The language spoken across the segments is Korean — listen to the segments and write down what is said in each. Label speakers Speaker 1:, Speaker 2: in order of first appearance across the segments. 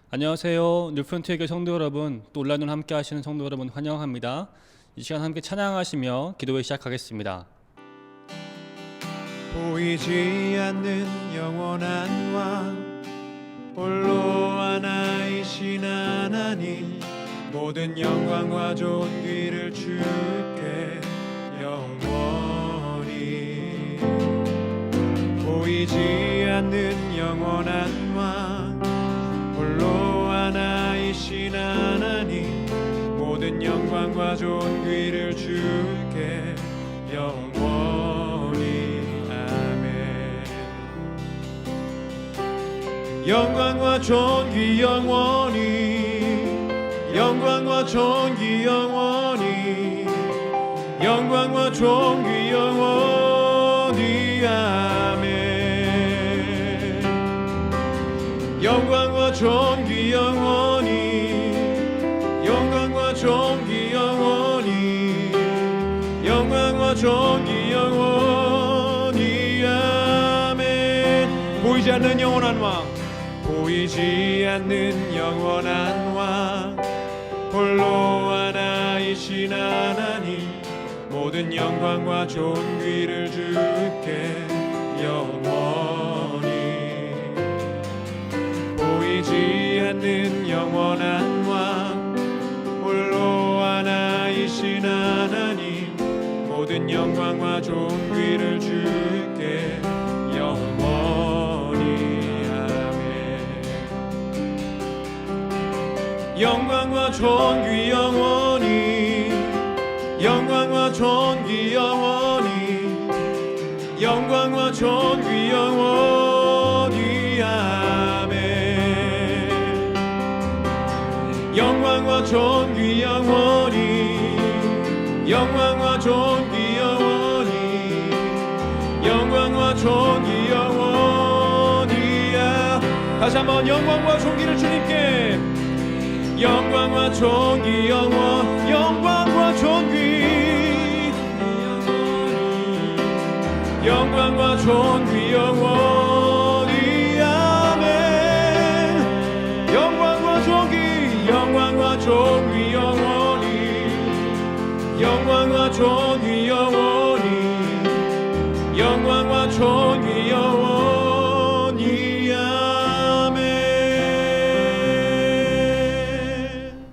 Speaker 1: 안녕하세요. 뉴프런트의 성도 여러분, 또 온라인으로 함께 하시는 성도 여러분 환영합니다. 이 시간 함께 찬양하시며 기도회 시작하겠습니다.
Speaker 2: 보이지 않는 영원한 왕, 홀로 하나이신 하나님, 모든 영광과 존귀를 주께 영원히. 보이지 않는 영원한 왕, 홀로 하나이신 하나님, 모든 영광과 존귀를 주께 영원히. 아멘. 영광과 존귀 영원히, 영광과 존귀 영원히, 영광과 존귀 영원히. 아멘. 영광과 존귀 영원히, 영광과 존귀 영원히, 영광과 존귀 영원히. 아멘. 보이지 않는 영원한 왕, 보이지 않는 영원한 왕, 홀로 하나이신 하나님, 모든 영광과 존귀를 주께 영원히. 보이지 않는 영원한 왕, 홀로 하나이신 하나님, 모든 영광과 존귀를 주께 영원히. 아멘. 영광과 존귀 영원히, 영광과 존귀 영원히, 영광과 존귀 영원히. 아멘. 영광과 존귀 영원히, 영광과 존귀 영원히, 영광과 존귀 영원히. 다시 한번 영광과 존귀를 주님께. 영광과 존귀 영원, 영광과 존귀, 영광과 존귀 영원히. 아멘. 영광과 존귀, 영광과 존귀 영원히, 영광과 존귀 영원히, 영광과 존귀 영원히. 아멘.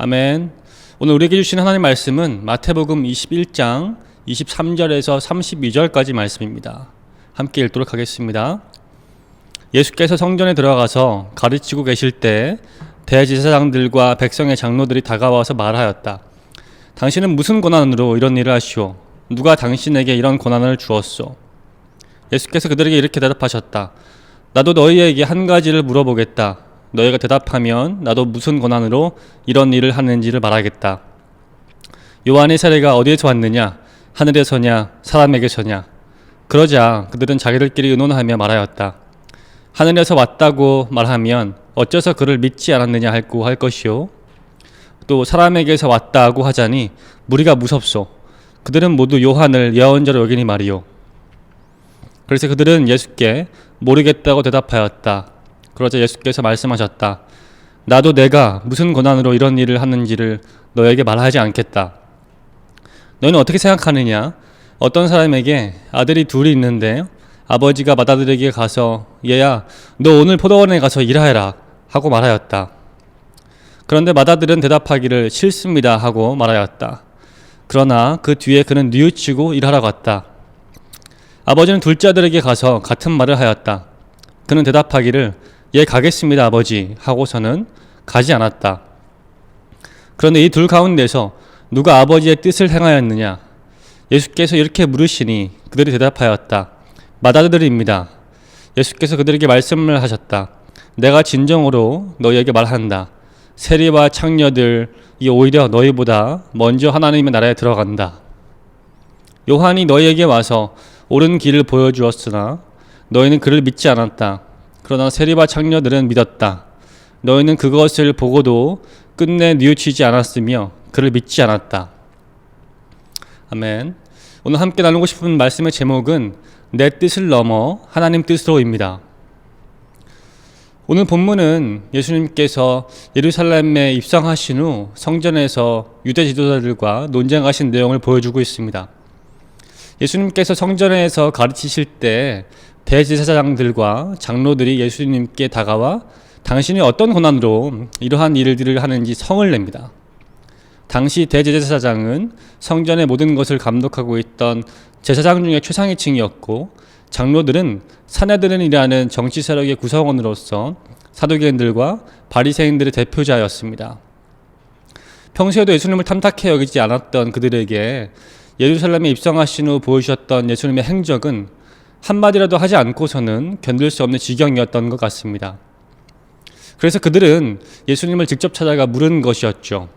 Speaker 1: 아멘. 오늘 우리에게 주신 하나님 말씀은 마태복음 21장 23절에서 32절까지 말씀입니다. 함께 읽도록 하겠습니다. 예수께서 성전에 들어가서 가르치고 계실 때 대제사장들과 백성의 장로들이 다가와서 말하였다. 당신은 무슨 권한으로 이런 일을 하시오? 누가 당신에게 이런 권한을 주었소? 예수께서 그들에게 이렇게 대답하셨다. 나도 너희에게 한 가지를 물어보겠다. 너희가 대답하면 나도 무슨 권한으로 이런 일을 하는지를 말하겠다. 요한의 세례가 어디에서 왔느냐? 하늘에서냐? 사람에게서냐? 그러자 그들은 자기들끼리 의논하며 말하였다. 하늘에서 왔다고 말하면 어째서 그를 믿지 않았느냐 할고 할 것이요. 또 사람에게서 왔다고 하자니 무리가 무섭소. 그들은 모두 요한을 예언자로 여기니 말이요. 그래서 그들은 예수께 모르겠다고 대답하였다. 그러자 예수께서 말씀하셨다. 나도 내가 무슨 권한으로 이런 일을 하는지를 너에게 말하지 않겠다. 너희는 어떻게 생각하느냐? 어떤 사람에게 아들이 둘이 있는데 아버지가 맏아들에게 가서 얘야 너 오늘 포도원에 가서 일하여라 하고 말하였다. 그런데 맏아들은 대답하기를 싫습니다 하고 말하였다. 그러나 그 뒤에 그는 뉘우치고 일하러 갔다. 아버지는 둘째 아들에게 가서 같은 말을 하였다. 그는 대답하기를 예 가겠습니다 아버지 하고서는 가지 않았다. 그런데 이 둘 가운데서 누가 아버지의 뜻을 행하였느냐? 예수께서 이렇게 물으시니 그들이 대답하였다. 맏아들입니다. 예수께서 그들에게 말씀을 하셨다. 내가 진정으로 너희에게 말한다. 세리와 창녀들이 오히려 너희보다 먼저 하나님의 나라에 들어간다. 요한이 너희에게 와서 옳은 길을 보여주었으나 너희는 그를 믿지 않았다. 그러나 세리와 창녀들은 믿었다. 너희는 그것을 보고도 끝내 뉘우치지 않았으며 그를 믿지 않았다. 아멘. 오늘 함께 나누고 싶은 말씀의 제목은 내 뜻을 넘어 하나님 뜻으로입니다. 오늘 본문은 예수님께서 예루살렘에 입성하신 후 성전에서 유대 지도자들과 논쟁하신 내용을 보여주고 있습니다. 예수님께서 성전에서 가르치실 때 대제사장들과 장로들이 예수님께 다가와 당신이 어떤 권한으로 이러한 일들을 하는지 성을 냅니다. 당시 대제사장은 성전의 모든 것을 감독하고 있던 제사장 중에 최상위층이었고, 장로들은 산헤드린이라는 정치 세력의 구성원으로서 사두개인들과 바리새인들의 대표자였습니다. 평소에도 예수님을 탐탁해 여기지 않았던 그들에게 예루살렘에 입성하신 후 보여주셨던 예수님의 행적은 한마디라도 하지 않고서는 견딜 수 없는 지경이었던 것 같습니다. 그래서 그들은 예수님을 직접 찾아가 물은 것이었죠.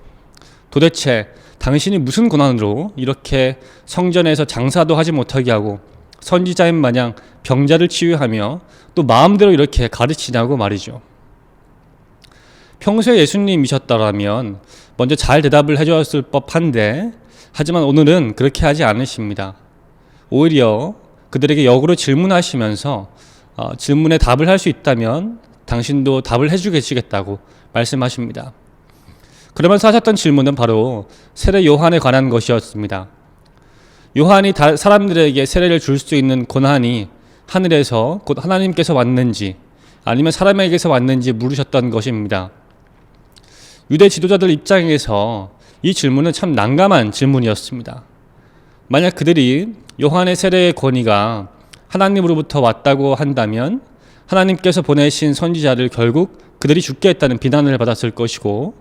Speaker 1: 도대체 당신이 무슨 권한으로 이렇게 성전에서 장사도 하지 못하게 하고 선지자인 마냥 병자를 치유하며 또 마음대로 이렇게 가르치냐고 말이죠. 평소에 예수님이셨더라면 먼저 잘 대답을 해주었을 법한데, 하지만 오늘은 그렇게 하지 않으십니다. 오히려 그들에게 역으로 질문하시면서 질문에 답을 할 수 있다면 당신도 답을 해주시겠다고 말씀하십니다. 그러면서 하셨던 질문은 바로 세례 요한에 관한 것이었습니다. 요한이 사람들에게 세례를 줄 수 있는 권한이 하늘에서 곧 하나님께서 왔는지 아니면 사람에게서 왔는지 물으셨던 것입니다. 유대 지도자들 입장에서 이 질문은 참 난감한 질문이었습니다. 만약 그들이 요한의 세례의 권위가 하나님으로부터 왔다고 한다면 하나님께서 보내신 선지자를 결국 그들이 죽게 했다는 비난을 받았을 것이고,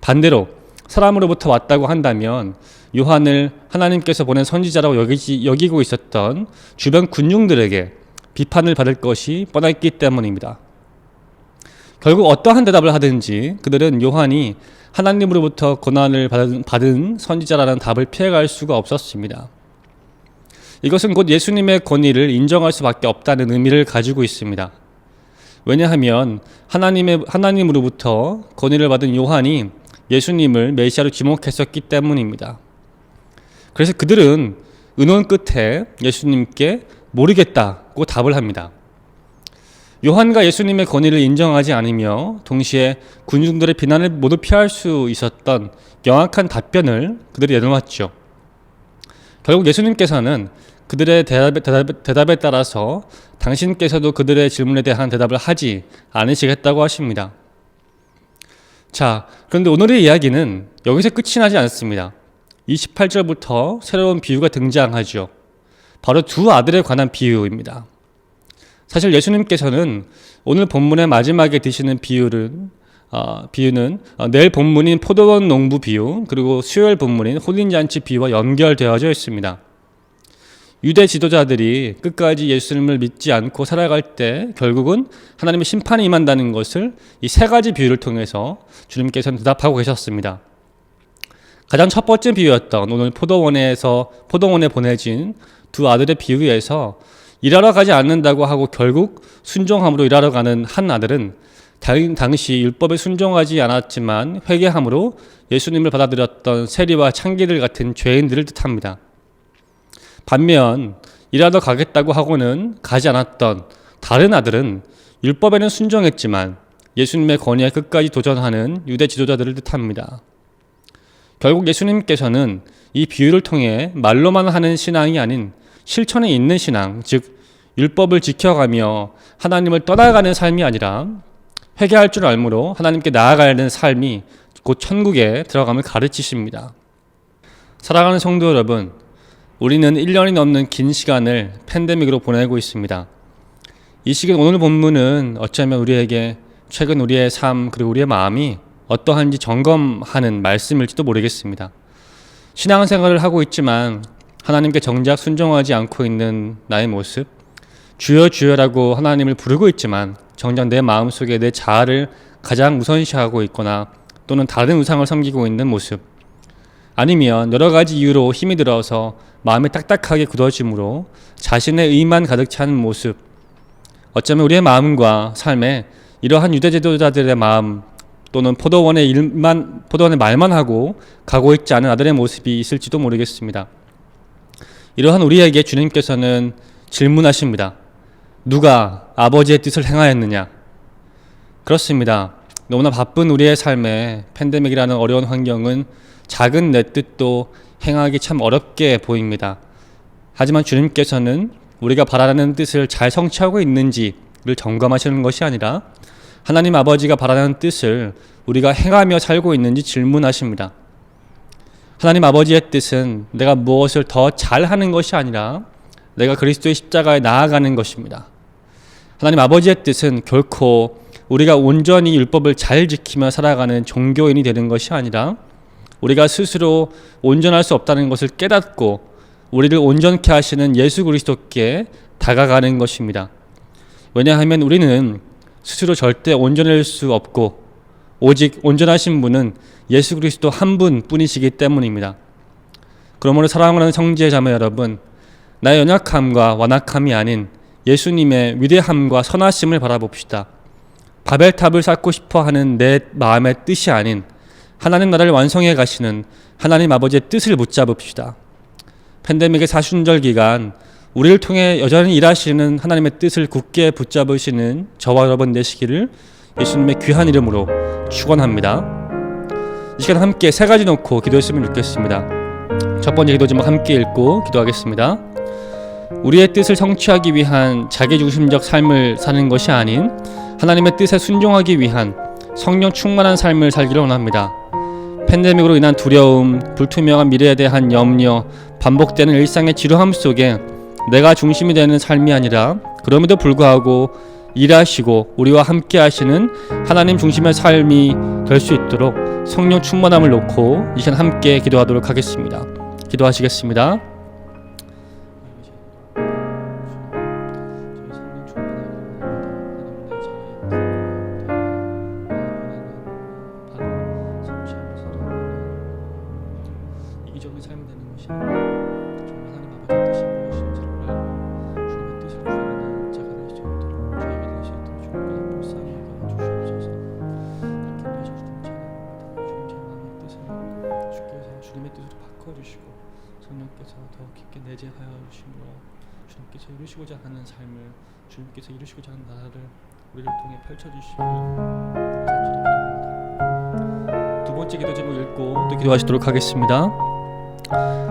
Speaker 1: 반대로 사람으로부터 왔다고 한다면 요한을 하나님께서 보낸 선지자라고 여기고 있었던 주변 군중들에게 비판을 받을 것이 뻔했기 때문입니다. 결국 어떠한 대답을 하든지 그들은 요한이 하나님으로부터 권한을 받은 선지자라는 답을 피해갈 수가 없었습니다. 이것은 곧 예수님의 권위를 인정할 수밖에 없다는 의미를 가지고 있습니다. 왜냐하면 하나님으로부터 권위를 받은 요한이 예수님을 메시아로 지목했었기 때문입니다. 그래서 그들은 의논 끝에 예수님께 모르겠다고 답을 합니다. 요한과 예수님의 권위를 인정하지 않으며 동시에 군중들의 비난을 모두 피할 수 있었던 명확한 답변을 그들이 내놓았죠. 결국 예수님께서는 그들의 대답에 따라서 당신께서도 그들의 질문에 대한 대답을 하지 않으시겠다고 하십니다. 자, 그런데 오늘의 이야기는 여기서 끝이 나지 않습니다. 28절부터 새로운 비유가 등장하죠. 바로 두 아들에 관한 비유입니다. 사실 예수님께서는 오늘 본문의 마지막에 드시는 비유는 내일 본문인 포도원 농부 비유, 그리고 수요일 본문인 혼인잔치 비유와 연결되어져 있습니다. 유대 지도자들이 끝까지 예수님을 믿지 않고 살아갈 때 결국은 하나님의 심판이 임한다는 것을 이 세 가지 비유를 통해서 주님께서는 대답하고 계셨습니다. 가장 첫 번째 비유였던 오늘 포도원에 보내진 두 아들의 비유에서 일하러 가지 않는다고 하고 결국 순종함으로 일하러 가는 한 아들은 당시 율법에 순종하지 않았지만 회개함으로 예수님을 받아들였던 세리와 창기들 같은 죄인들을 뜻합니다. 반면 일하러 가겠다고 하고는 가지 않았던 다른 아들은 율법에는 순종했지만 예수님의 권위에 끝까지 도전하는 유대 지도자들을 뜻합니다. 결국 예수님께서는 이 비유를 통해 말로만 하는 신앙이 아닌 실천에 있는 신앙, 즉 율법을 지켜가며 하나님을 떠나가는 삶이 아니라 회개할 줄 알므로 하나님께 나아가는 삶이 곧 천국에 들어감을 가르치십니다. 사랑하는 성도 여러분, 우리는 1년이 넘는 긴 시간을 팬데믹으로 보내고 있습니다. 이 시기 오늘 본문은 어쩌면 우리에게 최근 우리의 삶 그리고 우리의 마음이 어떠한지 점검하는 말씀일지도 모르겠습니다. 신앙생활을 하고 있지만 하나님께 정작 순종하지 않고 있는 나의 모습, 주여 주여라고 하나님을 부르고 있지만 정작 내 마음속에 내 자아를 가장 우선시하고 있거나 또는 다른 우상을 섬기고 있는 모습, 아니면 여러 가지 이유로 힘이 들어서 마음이 딱딱하게 굳어짐으로 자신의 의만 가득 찬 모습, 어쩌면 우리의 마음과 삶에 이러한 유대 지도자들의 마음 또는 포도원의 말만 하고 가고 있지 않은 아들의 모습이 있을지도 모르겠습니다. 이러한 우리에게 주님께서는 질문하십니다. 누가 아버지의 뜻을 행하였느냐? 그렇습니다. 너무나 바쁜 우리의 삶에 팬데믹이라는 어려운 환경은 작은 내 뜻도 행하기 참 어렵게 보입니다. 하지만 주님께서는 우리가 바라는 뜻을 잘 성취하고 있는지를 점검하시는 것이 아니라 하나님 아버지가 바라는 뜻을 우리가 행하며 살고 있는지 질문하십니다. 하나님 아버지의 뜻은 내가 무엇을 더 잘하는 것이 아니라 내가 그리스도의 십자가에 나아가는 것입니다. 하나님 아버지의 뜻은 결코 우리가 온전히 율법을 잘 지키며 살아가는 종교인이 되는 것이 아니라 우리가 스스로 온전할 수 없다는 것을 깨닫고 우리를 온전케 하시는 예수 그리스도께 다가가는 것입니다. 왜냐하면 우리는 스스로 절대 온전할 수 없고 오직 온전하신 분은 예수 그리스도 한 분뿐이시기 때문입니다. 그러므로 사랑하는 성지의 자매 여러분, 나의 연약함과 완악함이 아닌 예수님의 위대함과 선하심을 바라봅시다. 바벨탑을 쌓고 싶어하는 내 마음의 뜻이 아닌 하나님 나라를 완성해 가시는 하나님 아버지의 뜻을 붙잡읍시다. 팬데믹의 사순절 기간 우리를 통해 여전히 일하시는 하나님의 뜻을 굳게 붙잡으시는 저와 여러분 되시기를 예수님의 귀한 이름으로 축원합니다. 이 시간 함께 세 가지 놓고 기도했으면 좋겠습니다. 첫 번째 기도 제목 함께 읽고 기도하겠습니다. 우리의 뜻을 성취하기 위한 자기중심적 삶을 사는 것이 아닌 하나님의 뜻에 순종하기 위한 성령 충만한 삶을 살기를 원합니다. 팬데믹으로 인한 두려움, 불투명한 미래에 대한 염려, 반복되는 일상의 지루함 속에 내가 중심이 되는 삶이 아니라 그럼에도 불구하고 일하시고 우리와 함께 하시는 하나님 중심의 삶이 될 수 있도록 성령 충만함을 놓고 이 시간 함께 기도하도록 하겠습니다. 기도하시겠습니다. 이기적인 삶이 되는 것이 아니라 정말 하나님 아버지 뜻이 무엇인지를 주님의 뜻을 구하는 자가 될 수 있도록 저희가 될 수 있도록 주님께 불쌍히 여겨주시옵소서. 이렇게 하셔서 주님 제 마음의 뜻을 주께서 주님의 뜻으로 바꿔주시고 성령께서 더 깊게 내재하여 주심으로 주님께서 이루시고자 하는 삶을 주님께서 이루시고자 하는 나라를 우리를 통해 펼쳐주시기를 간절히 기도합니다. 두 번째 기도 제목 읽고 또 기도하시도록 하겠습니다.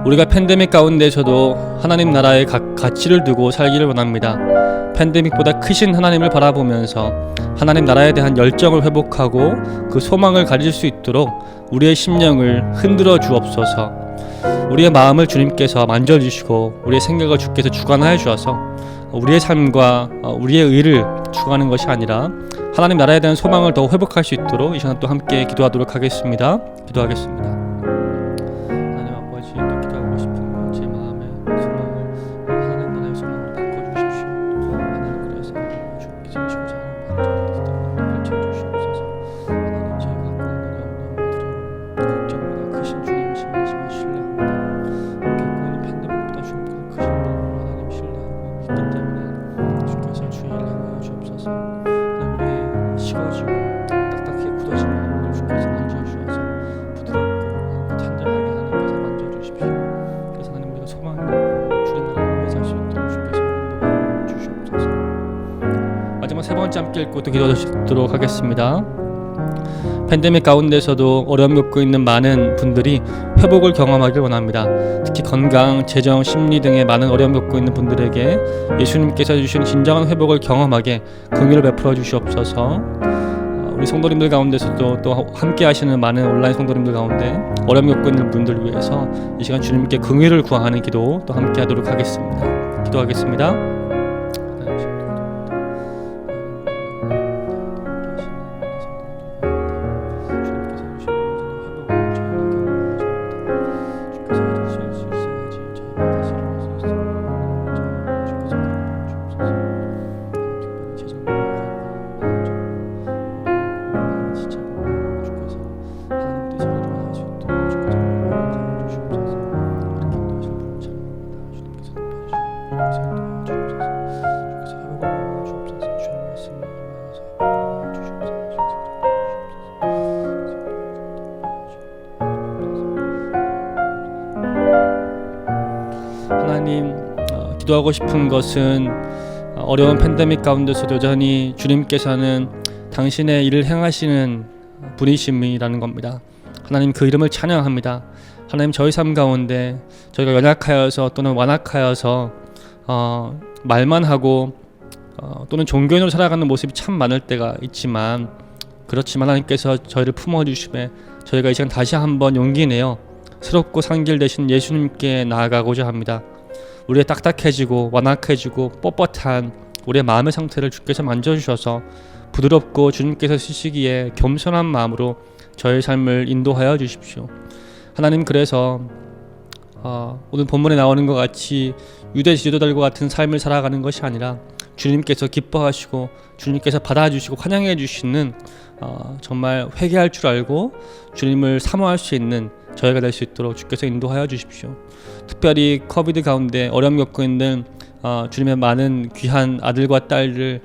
Speaker 1: 우리가 팬데믹 가운데서도 하나님 나라의 가치를 두고 살기를 원합니다. 팬데믹보다 크신 하나님을 바라보면서 하나님 나라에 대한 열정을 회복하고 그 소망을 가질 수 있도록 우리의 심령을 흔들어 주옵소서. 우리의 마음을 주님께서 만져주시고 우리의 생각을 주께서 주관하여 주어서 우리의 삶과 우리의 의를 추구하는 것이 아니라 하나님 나라에 대한 소망을 더 회복할 수 있도록 이 시간 또 함께 기도하도록 하겠습니다. 기도하겠습니다. 세 번째 함께 읽고 또 기도하도록 하겠습니다. 팬데믹 가운데서도 어려움 겪고 있는 많은 분들이 회복을 경험하길 원합니다. 특히 건강, 재정, 심리 등의 많은 어려움 겪고 있는 분들에게 예수님께서 주신 진정한 회복을 경험하게 긍휼을 베풀어 주시옵소서. 우리 성도님들 가운데서도 또 함께 하시는 많은 온라인 성도님들 가운데 어려움 겪고 있는 분들을 위해서 이 시간 주님께 긍휼을 구하는 기도 또 함께 하도록 하겠습니다. 기도하겠습니다. 하나님, 기도하고 싶은 것은 어려운 팬데믹 가운데서도 여전히 주님께서는 당신의 일을 행하시는 분이심이라는 겁니다. 하나님 그 이름을 찬양합니다. 하나님 저희 삶 가운데 저희가 연약하여서 또는 완악하여서 말만 하고 또는 종교인으로 살아가는 모습이 참 많을 때가 있지만 그렇지만 하나님께서 저희를 품어주심에 저희가 이 시간 다시 한번 용기 내어 새롭고 산 길 되신 예수님께 나아가고자 합니다. 우리의 딱딱해지고 완악해지고 뻣뻣한 우리의 마음의 상태를 주께서 만져주셔서 부드럽고 주님께서 쓰시기에 겸손한 마음으로 저의 삶을 인도하여 주십시오. 하나님 그래서 오늘 본문에 나오는 것 같이 유대 지도자들과 같은 삶을 살아가는 것이 아니라 주님께서 기뻐하시고 주님께서 받아주시고 환영해 주시는 정말 회개할 줄 알고 주님을 사모할 수 있는 저희가 될 수 있도록 주께서 인도하여 주십시오. 특별히 코비드 가운데 어려움 겪고 있는 주님의 많은 귀한 아들과 딸을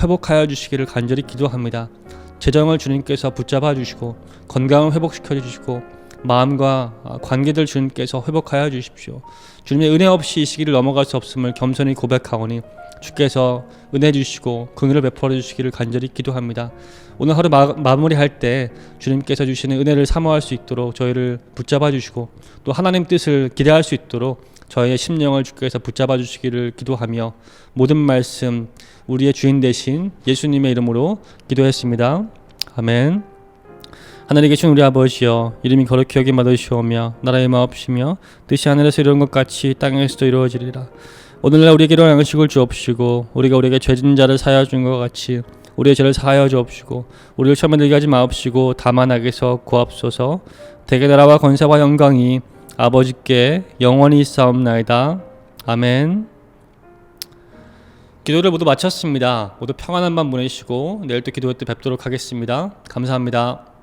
Speaker 1: 회복하여 주시기를 간절히 기도합니다. 재정을 주님께서 붙잡아 주시고 건강을 회복시켜 주시고 마음과 관계들 주님께서 회복하여 주십시오. 주님의 은혜 없이 이 시기를 넘어갈 수 없음을 겸손히 고백하오니 주께서 은혜 주시고 긍휼을 베풀어 주시기를 간절히 기도합니다. 오늘 하루 마무리할 때 주님께서 주시는 은혜를 사모할 수 있도록 저희를 붙잡아 주시고 또 하나님 뜻을 기대할 수 있도록 저희의 심령을 주께서 붙잡아 주시기를 기도하며 모든 말씀 우리의 주인 되신 예수님의 이름으로 기도했습니다. 아멘. 하늘에 계신 우리 아버지여, 이름이 거룩히 여김 받으시오며 나라의 마옵시며 뜻이 하늘에서 이루어진 것 같이 땅에서도 이루어지리라. 오늘날 우리에게 일용할 양식을 주옵시고 우리가 우리에게 죄진 자를 사하여 준 것 같이 우리의 죄를 사하여 주옵시고 우리를 시험에 들게 하지 마옵시고 다만 악에서 구하옵소서. 대개 나라와 권세와 영광이 아버지께 영원히 있사옵나이다. 아멘. 기도를 모두 마쳤습니다. 모두 평안한 밤 보내시고 내일 또 기도회 때 뵙도록 하겠습니다. 감사합니다.